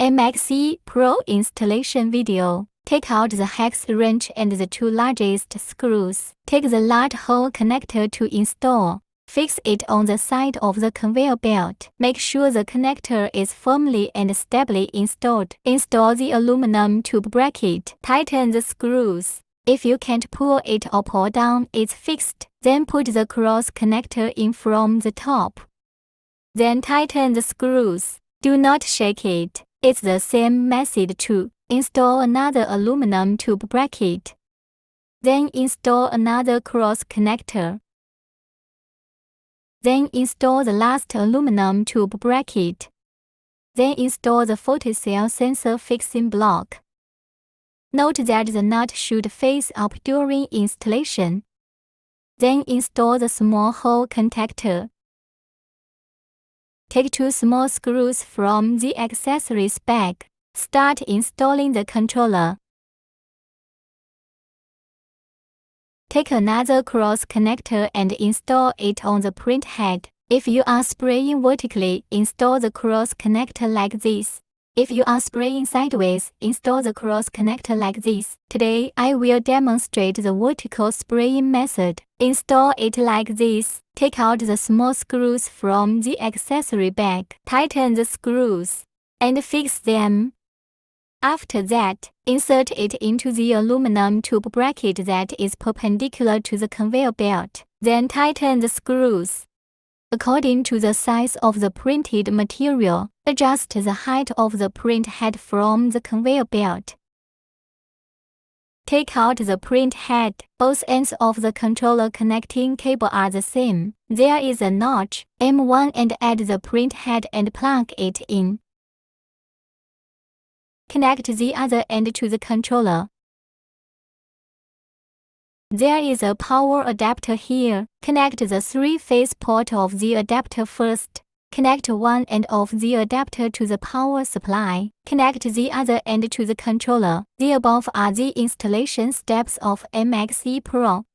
MXPRO installation video. Take out the hex wrench and the 2 largest screws. Take the large hole connector to install. Fix it on the side of the conveyor belt. Make sure the connector is firmly and stably installed. Install the aluminum tube bracket. Tighten the screws. If you can't pull it or pull down, it's fixed. Then put the cross connector in from the top. Then tighten the screws. Do not shake it. It's the same method to install another aluminum tube bracket. Then install another cross connector. Then install the last aluminum tube bracket. Then install the photocell sensor fixing block. Note that the nut should face up during installation. Then install the small hole contactor. Take 2 small screws from the accessories bag. Start installing the controller. Take another cross connector and install it on the print head. If you are spraying vertically, install the cross connector like this. If you are spraying sideways, install the cross connector like this. Today, I will demonstrate the vertical spraying method. Install it like this. Take out the small screws from the accessory bag. Tighten the screws and fix them. After that, insert it into the aluminum tube bracket that is perpendicular to the conveyor belt. Then tighten the screws. According to the size of the printed material, adjust the height of the print head from the conveyor belt. Take out the print head. Both ends of the controller connecting cable are the same. There is a notch, M1, and add the print head and plug it in. Connect the other end to the controller. There is a power adapter here. Connect the 3-phase port of the adapter first. Connect one end of the adapter to the power supply. Connect the other end to the controller. The above are the installation steps of MXPRO.